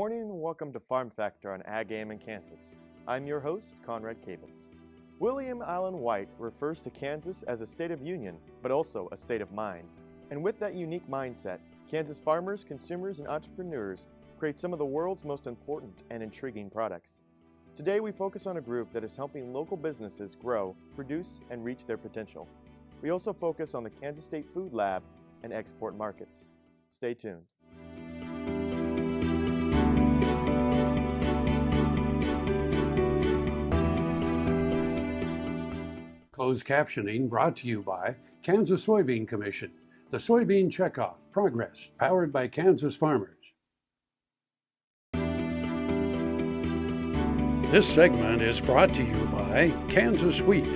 morning and welcome to Farm Factor on AGam in Kansas. I'm your host, Conrad Kabus. William Allen White refers to Kansas as a state of union, but also a state of mind. And with that unique mindset, Kansas farmers, consumers, and entrepreneurs create some of the world's most important and intriguing products. Today we focus on a group that is helping local businesses grow, produce, and reach their potential. We also focus on the Kansas State Food Lab and export markets. Stay tuned. Closed captioning brought to you by Kansas Soybean Commission, the Soybean Checkoff Progress, powered by Kansas farmers. This segment is brought to you by Kansas Wheat.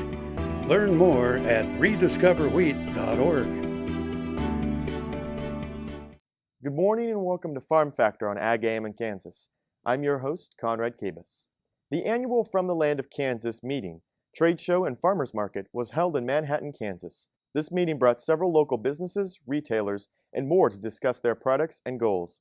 Learn more at rediscoverwheat.org. Good morning and welcome to Farm Factor on AGam in Kansas. I'm your host, Conrad Kabus. The annual From the Land of Kansas meeting, trade show, and farmers market was held in Manhattan, Kansas. This meeting brought several local businesses, retailers, and more to discuss their products and goals.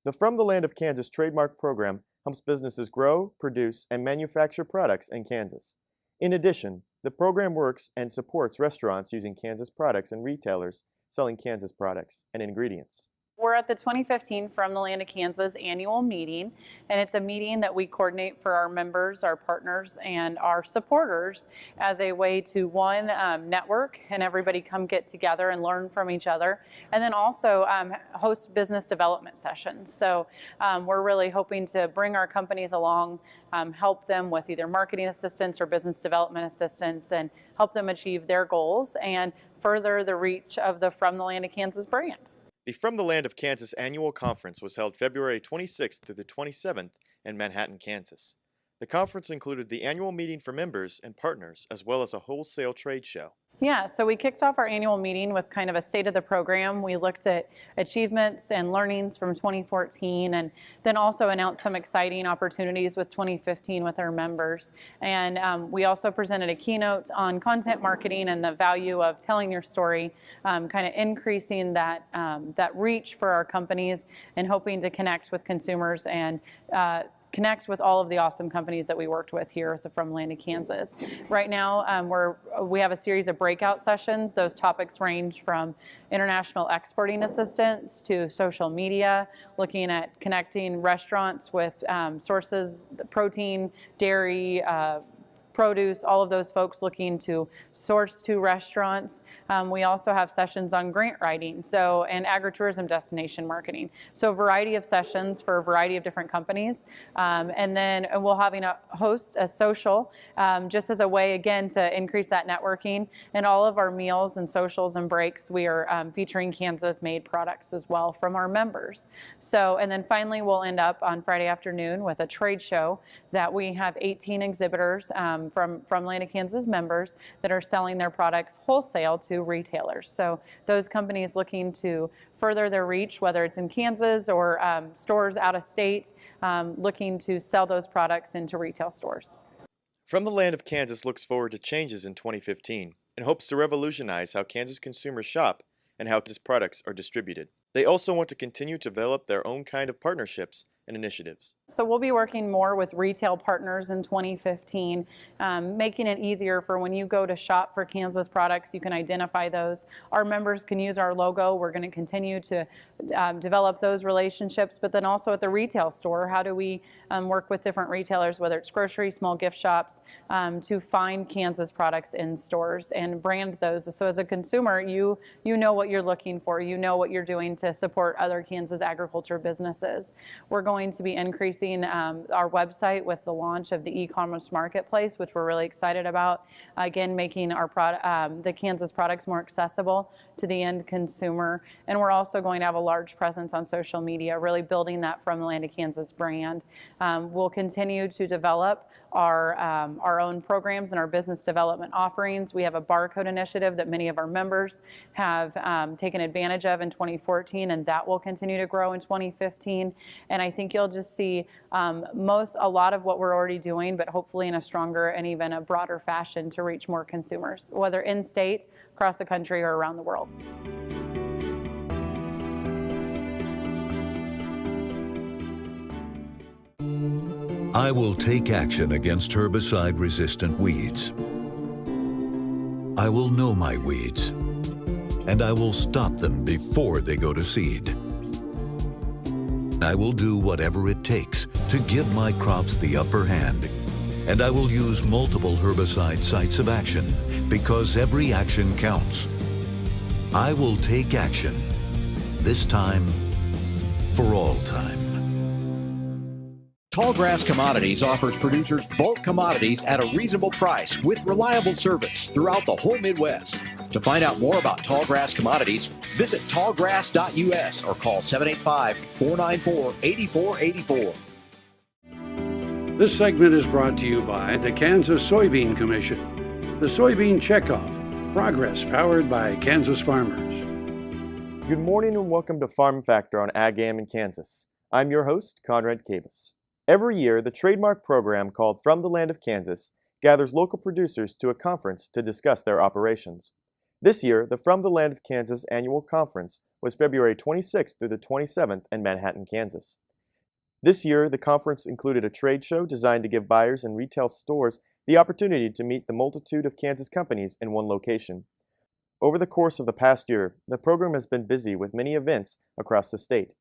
The From the Land of Kansas trademark program helps businesses grow, produce, and manufacture products in Kansas. In addition, the program works and supports restaurants using Kansas products and retailers selling Kansas products and ingredients. We're at the 2015 From the Land of Kansas annual meeting, and it's a meeting that we coordinate for our members, our partners, and our supporters as a way to, one, network and everybody come get together and learn from each other, and then also host business development sessions. So we're really hoping to bring our companies along, help them with either marketing assistance or business development assistance, and help them achieve their goals and further the reach of the From the Land of Kansas brand. The From the Land of Kansas annual conference was held February 26th through the 27th in Manhattan, Kansas. The conference included the annual meeting for members and partners, as well as a wholesale trade show. Yeah, so we kicked off our annual meeting with kind of a state of the program. We looked at achievements and learnings from 2014, and then also announced some exciting opportunities with 2015 with our members. And we also presented a keynote on content marketing and the value of telling your story, kind of increasing that reach for our companies and hoping to connect with consumers and connect with all of the awesome companies that we worked with here at the From the Land of Kansas. Right now, we have a series of breakout sessions. Those topics range from international exporting assistance to social media, looking at connecting restaurants with sources, protein, dairy, produce, all of those folks looking to source to restaurants. We also have sessions on grant writing, and agritourism destination marketing. So a variety of sessions for a variety of different companies. And then we'll host a social just as a way, again, to increase that networking. And all of our meals and socials and breaks, we are featuring Kansas-made products as well from our members. So, and then finally, we'll end up on Friday afternoon with a trade show that we have 18 exhibitors from Land of Kansas members that are selling their products wholesale to retailers. So those companies looking to further their reach, whether it's in Kansas or stores out of state, looking to sell those products into retail stores. From the Land of Kansas looks forward to changes in 2015 and hopes to revolutionize how Kansas consumers shop and how Kansas products are distributed. They also want to continue to develop their own kind of partnerships and initiatives. So we'll be working more with retail partners in 2015, making it easier for when you go to shop for Kansas products, you can identify those. Our members can use our logo. We're going to continue to develop those relationships, but then also at the retail store, how do we work with different retailers, whether it's grocery, small gift shops, to find Kansas products in stores and brand those. So as a consumer, you know what you're looking for, you know what you're doing to support other Kansas agriculture businesses. We're going to be increasing our website with the launch of the e-commerce marketplace, which we're really excited about. Again, making our the Kansas products more accessible to the end consumer. And we're also going to have a large presence on social media, really building that From the Land of Kansas brand. We'll continue to develop our own programs and our business development offerings. We have a barcode initiative that many of our members have taken advantage of in 2014, and that will continue to grow in 2015. And I think you'll just see a lot of what we're already doing, but hopefully in a stronger and even a broader fashion to reach more consumers, whether in state, across the country, or around the world. I will take action against herbicide-resistant weeds. I will know my weeds, and I will stop them before they go to seed. I will do whatever it takes to give my crops the upper hand, and I will use multiple herbicide sites of action because every action counts. I will take action, this time for all time. Tallgrass Commodities offers producers bulk commodities at a reasonable price with reliable service throughout the whole Midwest. To find out more about Tallgrass Commodities, visit tallgrass.us or call 785-494-8484. This segment is brought to you by the Kansas Soybean Commission. The Soybean Checkoff. Progress powered by Kansas farmers. Good morning and welcome to Farm Factor on AGam in Kansas. I'm your host, Conrad Kabus. Every year, the trademark program called From the Land of Kansas gathers local producers to a conference to discuss their operations. This year, the From the Land of Kansas annual conference was February 26th through the 27th in Manhattan, Kansas. This year, the conference included a trade show designed to give buyers and retail stores the opportunity to meet the multitude of Kansas companies in one location. Over the course of the past year, the program has been busy with many events across the state.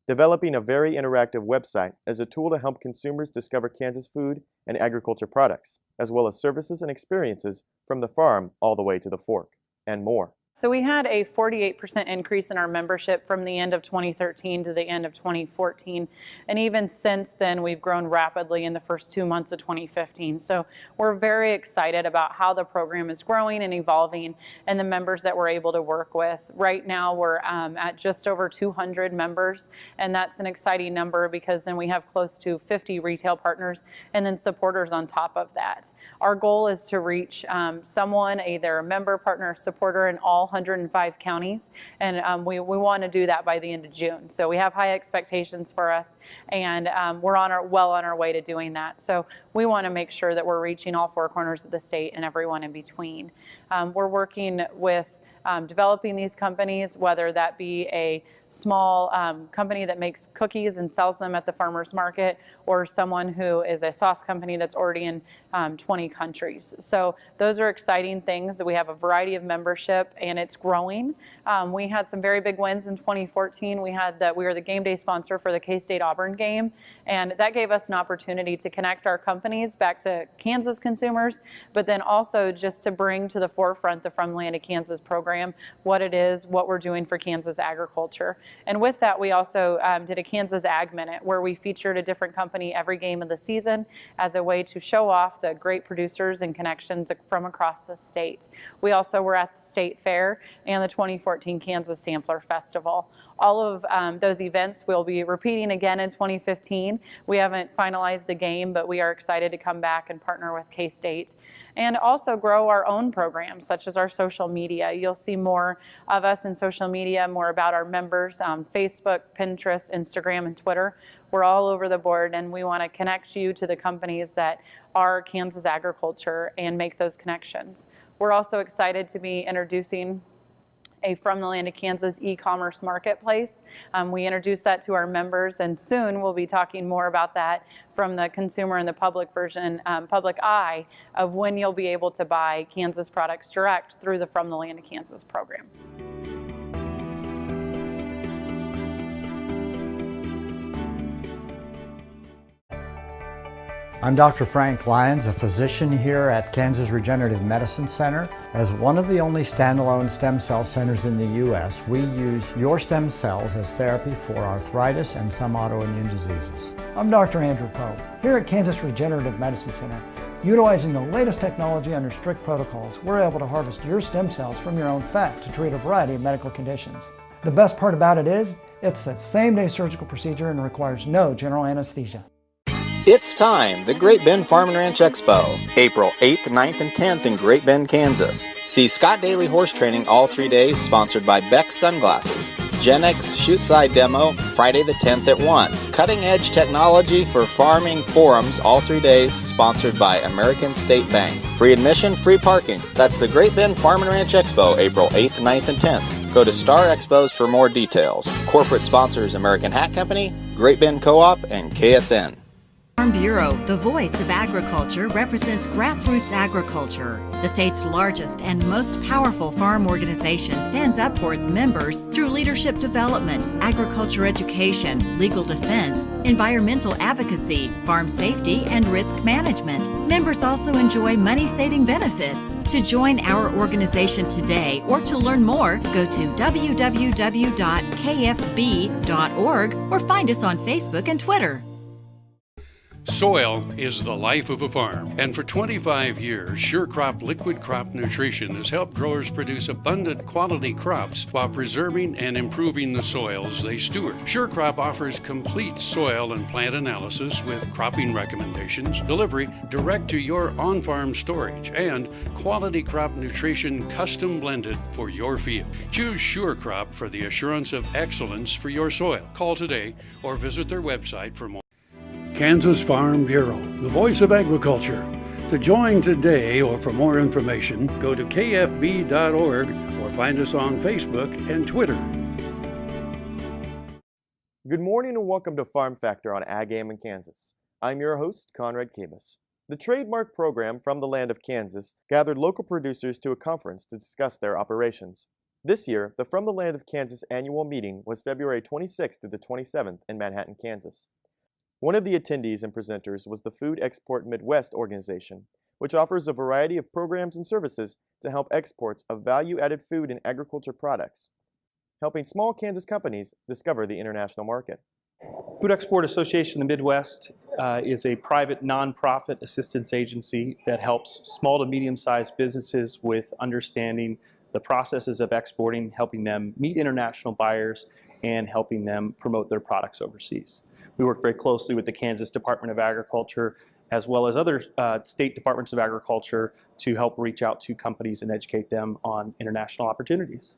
Developing a very interactive website as a tool to help consumers discover Kansas food and agriculture products, as well as services and experiences from the farm all the way to the fork, and more. So we had a 48% increase in our membership from the end of 2013 to the end of 2014. And even since then, we've grown rapidly in the first 2 months of 2015. So we're very excited about how the program is growing and evolving and the members that we're able to work with. Right now, we're at just over 200 members. And that's an exciting number because then we have close to 50 retail partners and then supporters on top of that. Our goal is to reach someone, either a member, partner, or supporter in all 105 counties, and we want to do that by the end of June. So we have high expectations for us, and we're well on our way to doing that. So we want to make sure that we're reaching all four corners of the state and everyone in between. We're working with developing these companies, whether that be a small company that makes cookies and sells them at the farmer's market, or someone who is a sauce company that's already in 20 countries. So those are exciting things. We have a variety of membership and it's growing. We had some very big wins in 2014. We were the game day sponsor for the K-State Auburn game, and that gave us an opportunity to connect our companies back to Kansas consumers, but then also just to bring to the forefront the From the Land of Kansas program, what it is, what we're doing for Kansas agriculture. And with that, we also did a Kansas Ag Minute, where we featured a different company every game of the season as a way to show off the great producers and connections from across the state. We also were at the State Fair and the 2014 Kansas Sampler Festival. All of those events we'll be repeating again in 2015. We haven't finalized the game, but we are excited to come back and partner with K-State and also grow our own programs, such as our social media. You'll see more of us in social media, more about our members on Facebook, Pinterest, Instagram, and Twitter. We're all over the board, and we want to connect you to the companies that are Kansas agriculture and make those connections. We're also excited to be introducing a From the Land of Kansas e-commerce marketplace. We introduced that to our members, and soon we'll be talking more about that from the consumer and the public version, public eye, of when you'll be able to buy Kansas products direct through the From the Land of Kansas program. I'm Dr. Frank Lyons, a physician here at Kansas Regenerative Medicine Center. As one of the only standalone stem cell centers in the U.S., we use your stem cells as therapy for arthritis and some autoimmune diseases. I'm Dr. Andrew Pope. Here at Kansas Regenerative Medicine Center, utilizing the latest technology under strict protocols, we're able to harvest your stem cells from your own fat to treat a variety of medical conditions. The best part about it is, it's a same-day surgical procedure and requires no general anesthesia. It's time, the Great Bend Farm and Ranch Expo, April 8th, 9th, and 10th in Great Bend, Kansas. See Scott Daly Horse Training all 3 days, sponsored by Beck Sunglasses. Gen X Shoot Side Demo, Friday the 10th at 1. Cutting Edge Technology for Farming Forums all 3 days, sponsored by American State Bank. Free admission, free parking. That's the Great Bend Farm and Ranch Expo, April 8th, 9th, and 10th. Go to Star Expos for more details. Corporate sponsors American Hat Company, Great Bend Co-op, and KSN. Farm Bureau, the voice of agriculture, represents grassroots agriculture. The state's largest and most powerful farm organization stands up for its members through leadership development, agriculture education, legal defense, environmental advocacy, farm safety, and risk management. Members also enjoy money-saving benefits. To join our organization today or to learn more, go to www.kfb.org or find us on Facebook and Twitter. Soil is the life of a farm, and for 25 years, SureCrop Liquid Crop Nutrition has helped growers produce abundant quality crops while preserving and improving the soils they steward. SureCrop offers complete soil and plant analysis with cropping recommendations, delivery direct to your on-farm storage, and quality crop nutrition custom blended for your field. Choose SureCrop for the assurance of excellence for your soil. Call today or visit their website for more. Kansas Farm Bureau, the voice of agriculture. To join today or for more information, go to kfb.org or find us on Facebook and Twitter. Good morning and welcome to Farm Factor on AGam in Kansas. I'm your host, Conrad Kabus. The trademark program From the Land of Kansas gathered local producers to a conference to discuss their operations. This year, the From the Land of Kansas annual meeting was February 26th through the 27th in Manhattan, Kansas. One of the attendees and presenters was the Food Export Midwest organization, which offers a variety of programs and services to help exports of value-added food and agriculture products, helping small Kansas companies discover the international market. Food Export Association of the Midwest is a private nonprofit assistance agency that helps small to medium-sized businesses with understanding the processes of exporting, helping them meet international buyers, and helping them promote their products overseas. We work very closely with the Kansas Department of Agriculture as well as other state departments of agriculture to help reach out to companies and educate them on international opportunities.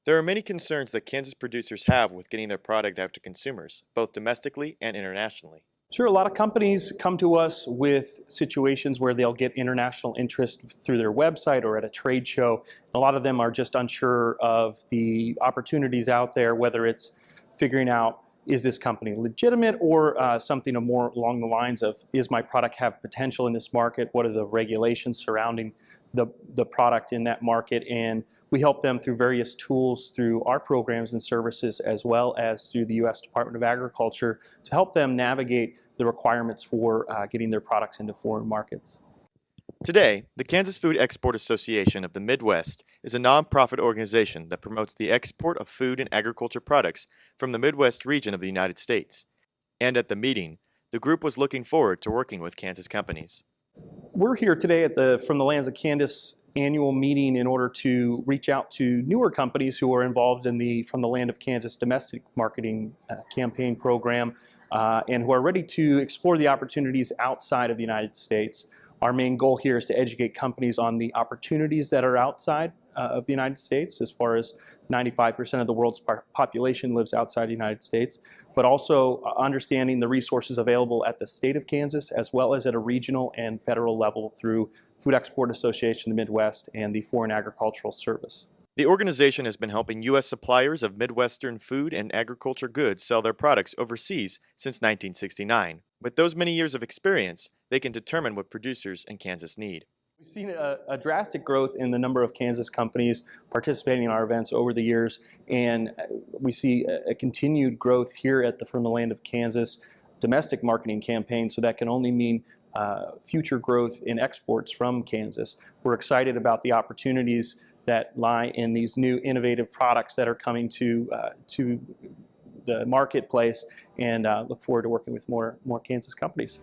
There are many concerns that Kansas producers have with getting their product out to consumers, both domestically and internationally. Sure, a lot of companies come to us with situations where they'll get international interest through their website or at a trade show. A lot of them are just unsure of the opportunities out there, whether it's figuring out, is this company legitimate, or something more along the lines of, is my product have potential in this market? What are the regulations surrounding the product in that market? And we help them through various tools through our programs and services, as well as through the U.S. Department of Agriculture, to help them navigate the requirements for getting their products into foreign markets. Today, the Kansas Food Export Association of the Midwest is a nonprofit organization that promotes the export of food and agriculture products from the Midwest region of the United States. And at the meeting, the group was looking forward to working with Kansas companies. We're here today at the From the Lands of Kansas annual meeting in order to reach out to newer companies who are involved in the From the Land of Kansas domestic marketing campaign program and who are ready to explore the opportunities outside of the United States. Our main goal here is to educate companies on the opportunities that are outside of the United States, as far as 95% of the world's population lives outside the United States, but also understanding the resources available at the state of Kansas, as well as at a regional and federal level through Food Export Association of the Midwest and the Foreign Agricultural Service. The organization has been helping U.S. suppliers of Midwestern food and agriculture goods sell their products overseas since 1969. With those many years of experience, they can determine what producers in Kansas need. We've seen a drastic growth in the number of Kansas companies participating in our events over the years, and we see a continued growth here at the From the Land of Kansas domestic marketing campaign, so that can only mean future growth in exports from Kansas. We're excited about the opportunities that lie in these new innovative products that are coming to the marketplace, and look forward to working with more Kansas companies.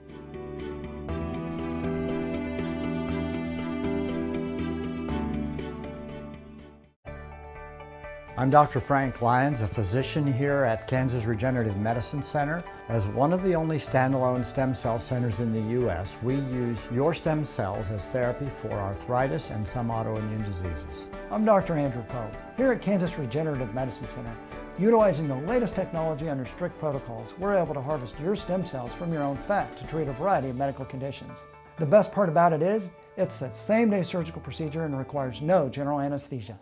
I'm Dr. Frank Lyons, a physician here at Kansas Regenerative Medicine Center. As one of the only standalone stem cell centers in the U.S., we use your stem cells as therapy for arthritis and some autoimmune diseases. I'm Dr. Andrew Poe. Here at Kansas Regenerative Medicine Center, utilizing the latest technology under strict protocols, we're able to harvest your stem cells from your own fat to treat a variety of medical conditions. The best part about it is, it's a same-day surgical procedure and requires no general anesthesia.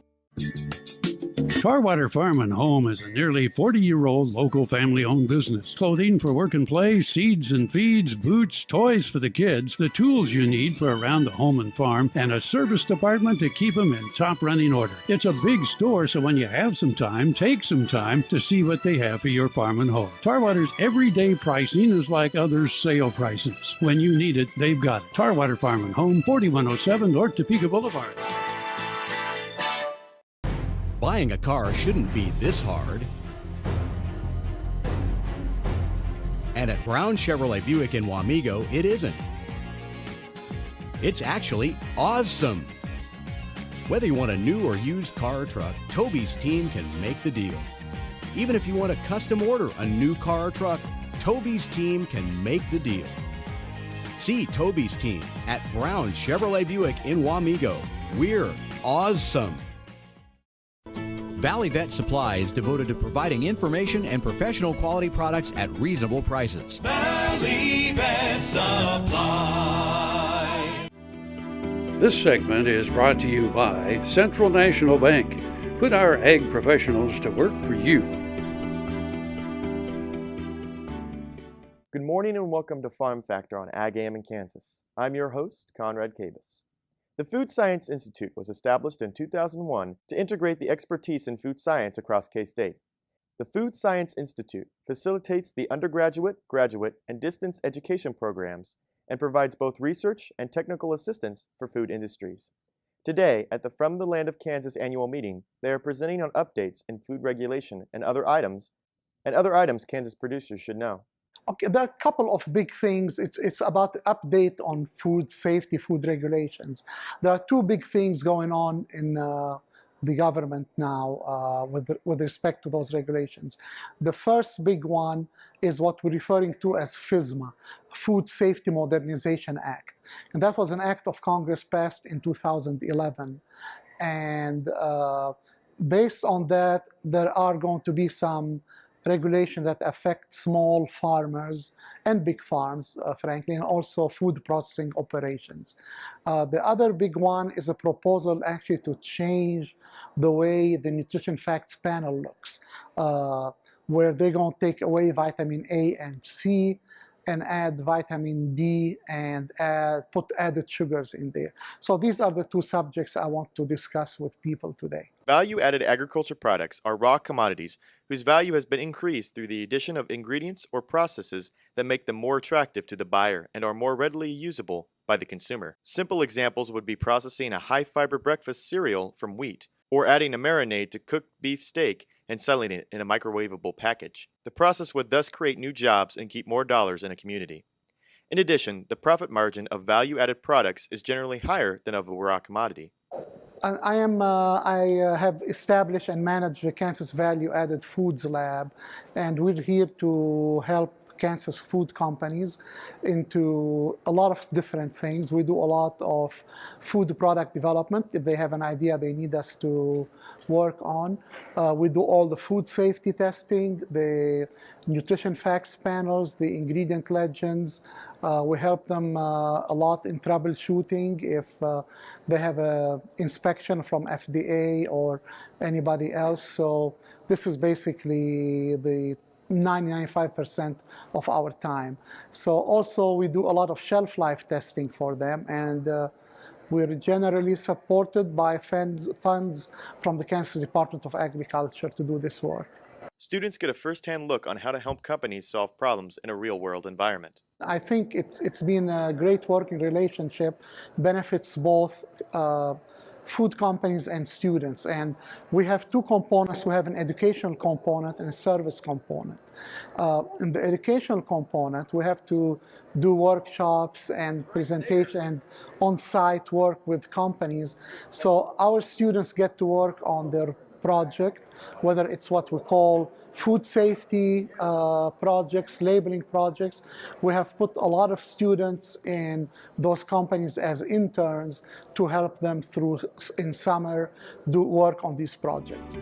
Tarwater Farm and Home is a nearly 40-year-old local family-owned business. Clothing for work and play, seeds and feeds, boots, toys for the kids, the tools you need for around the home and farm, and a service department to keep them in top running order. It's a big store, so when you have some time, take some time to see what they have for your farm and home. Tarwater's everyday pricing is like others' sale prices. When you need it, they've got it. Tarwater Farm and Home, 4107 North Topeka Boulevard. Buying a car shouldn't be this hard. And at Brown Chevrolet Buick in Wamego, it isn't. It's actually awesome. Whether you want a new or used car or truck, Toby's team can make the deal. Even if you want to custom order a new car or truck, Toby's team can make the deal. See Toby's team at Brown Chevrolet Buick in Wamego. We're awesome. Valley Vet Supply is devoted to providing information and professional quality products at reasonable prices. Valley Vet Supply. This segment is brought to you by Central National Bank. Put our ag professionals to work for you. Good morning and welcome to Farm Factor on AGam in Kansas. I'm your host, Conrad Kabus. The Food Science Institute was established in 2001 to integrate the expertise in food science across K-State. The Food Science Institute facilitates the undergraduate, graduate, and distance education programs and provides both research and technical assistance for food industries. Today, at the From the Land of Kansas annual meeting, they are presenting on updates in food regulation and other items Kansas producers should know. Okay, there are a couple of big things. It's about the update on food safety, food regulations. There are two big things going on in the government now with respect to those regulations. The first big one is what we're referring to as FSMA, Food Safety Modernization Act. And that was an act of Congress passed in 2011. And based on that, there are going to be some regulation that affect small farmers and big farms, frankly, and also food processing operations. The other big one is a proposal actually to change the way the Nutrition Facts Panel looks, where they're going to take away vitamin A and C and add vitamin D and put added sugars in there. So these are the two subjects I want to discuss with people today. Value-added agriculture products are raw commodities whose value has been increased through the addition of ingredients or processes that make them more attractive to the buyer and are more readily usable by the consumer. Simple examples would be processing a high-fiber breakfast cereal from wheat, or adding a marinade to cooked beef steak and selling it in a microwavable package. The process would thus create new jobs and keep more dollars in a community. In addition, the profit margin of value-added products is generally higher than of a raw commodity. I have established and managed the Kansas Value Added Foods Lab, and we're here to help Kansas food companies into a lot of different things. We do a lot of food product development. If they have an idea they need us to work on, we do all the food safety testing, the nutrition facts panels, the ingredient legends. We help them a lot in troubleshooting if they have an inspection from FDA or anybody else. So this is basically the 95% of our time. So also we do a lot of shelf life testing for them, and we're generally supported by funds from the Kansas Department of Agriculture to do this work. Students get a first-hand look on how to help companies solve problems in a real-world environment. I think it's been a great working relationship, benefits both food companies and students. And we have two components. We have an educational component and a service component. In the educational component, we have to do workshops and presentation and on-site work with companies. So our students get to work on their project, whether it's what we call food safety projects, labeling projects. We have put a lot of students in those companies as interns to help them through, in summer, do work on these projects.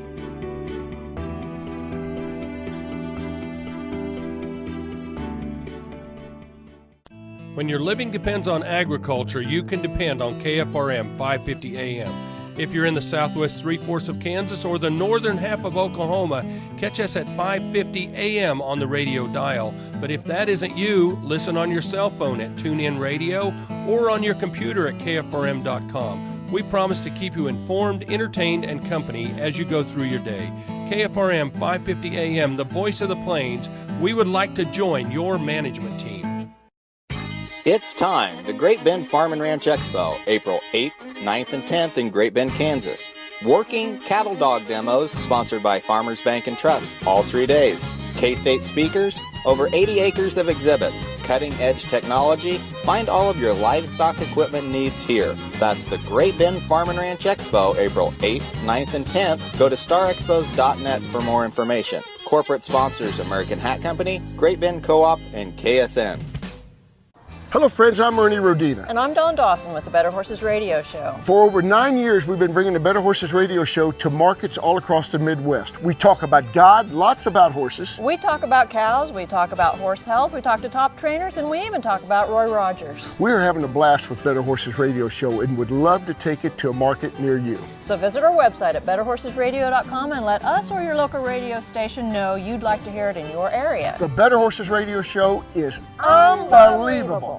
When your living depends on agriculture, you can depend on KFRM 550 AM. If you're in the southwest three-fourths of Kansas or the northern half of Oklahoma, catch us at 5:50 a.m. on the radio dial. But if that isn't you, listen on your cell phone at TuneIn Radio or on your computer at KFRM.com. We promise to keep you informed, entertained, and company as you go through your day. KFRM 5:50 a.m., the voice of the Plains. We would like to join your management team. It's time, the Great Bend Farm and Ranch Expo, April 8th, 9th, and 10th in Great Bend, Kansas. Working cattle dog demos, sponsored by Farmers Bank and Trust, all 3 days. K-State speakers, over 80 acres of exhibits, cutting-edge technology. Find all of your livestock equipment needs here. That's the Great Bend Farm and Ranch Expo, April 8th, 9th, and 10th. Go to starexpos.net for more information. Corporate sponsors, American Hat Company, Great Bend Co-op, and KSN. Hello friends, I'm Ernie Rodina. And I'm Dawn Dawson with the Better Horses Radio Show. For over 9 years, we've been bringing the Better Horses Radio Show to markets all across the Midwest. We talk about God, lots about horses. We talk about cows, we talk about horse health, we talk to top trainers, and we even talk about Roy Rogers. We're having a blast with Better Horses Radio Show and would love to take it to a market near you. So visit our website at betterhorsesradio.com and let us or your local radio station know you'd like to hear it in your area. The Better Horses Radio Show is unbelievable.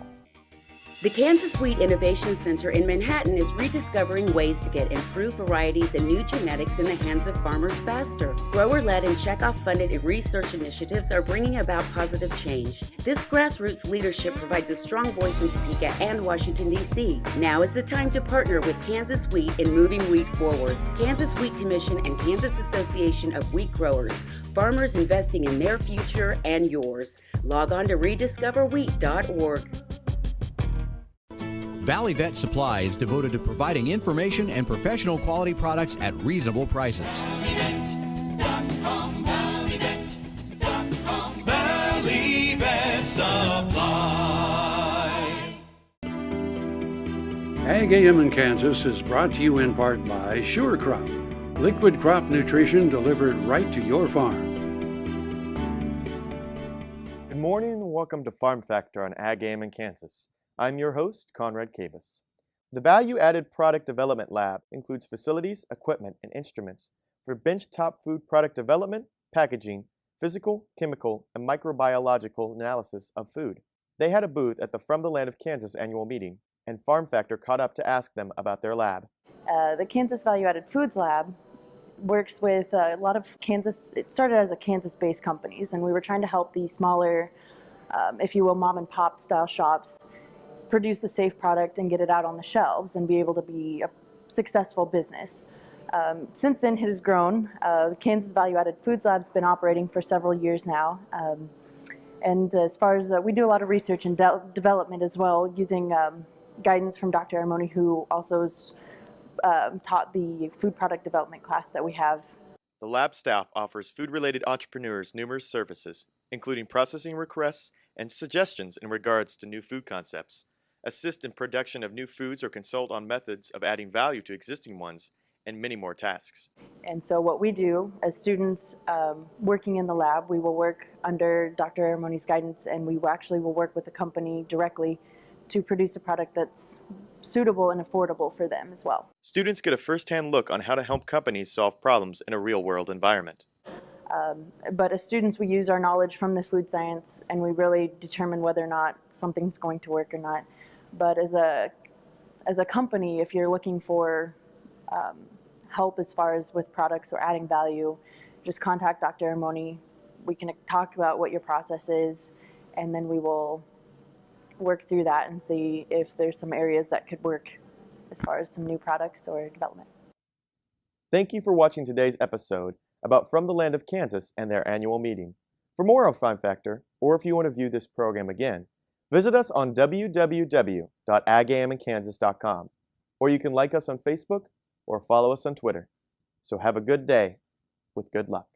The Kansas Wheat Innovation Center in Manhattan is rediscovering ways to get improved varieties and new genetics in the hands of farmers faster. Grower-led and checkoff-funded research initiatives are bringing about positive change. This grassroots leadership provides a strong voice in Topeka and Washington, D.C. Now is the time to partner with Kansas Wheat in moving wheat forward. Kansas Wheat Commission and Kansas Association of Wheat Growers. Farmers investing in their future and yours. Log on to rediscoverwheat.org. Valley Vet Supply is devoted to providing information and professional quality products at reasonable prices. ValleyVet.com, ValleyVet.com, Valley Vet Supply. AGam in Kansas is brought to you in part by Sure Crop, liquid crop nutrition delivered right to your farm. Good morning and welcome to Farm Factor on AGam in Kansas. I'm your host, Conrad Kabus. The Value-Added Product Development Lab includes facilities, equipment, and instruments for benchtop food product development, packaging, physical, chemical, and microbiological analysis of food. They had a booth at the From the Land of Kansas annual meeting, and Farm Factor caught up to ask them about their lab. The Kansas Value-Added Foods Lab works with a lot of Kansas, it started as a Kansas-based companies, and we were trying to help the smaller, if you will, mom and pop style shops produce a safe product and get it out on the shelves and be able to be a successful business. Since then, it has grown. The Kansas Value-Added Foods Lab's been operating for several years now. And as far as we do a lot of research and development as well, using guidance from Dr. Armoni, who also has taught the food product development class that we have. The lab staff offers food-related entrepreneurs numerous services, including processing requests and suggestions in regards to new food concepts, assist in production of new foods or consult on methods of adding value to existing ones, and many more tasks. And so what we do as students working in the lab, we will work under Dr. Armoni's guidance, and we actually will work with the company directly to produce a product that's suitable and affordable for them as well. Students get a first-hand look on how to help companies solve problems in a real-world environment. But as students, we use our knowledge from the food science, and we really determine whether or not something's going to work or not. But as a company, if you're looking for help as far as with products or adding value, just contact Dr. Armoni. We can talk about what your process is, and then we will work through that and see if there's some areas that could work as far as some new products or development. Thank you for watching today's episode about From the Land of Kansas and their annual meeting. For more on Farm Factor, or if you want to view this program again, visit us on www.agaminkansas.com, or you can like us on Facebook or follow us on Twitter. So have a good day with good luck.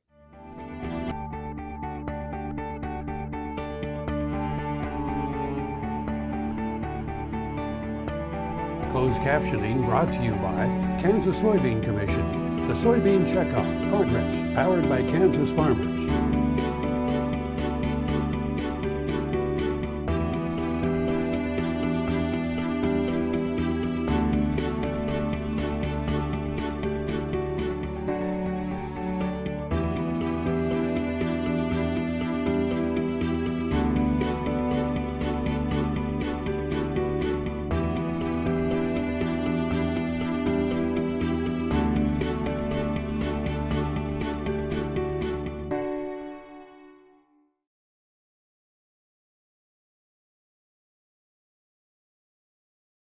Closed captioning brought to you by Kansas Soybean Commission, the Soybean Checkoff Progress, powered by Kansas farmers.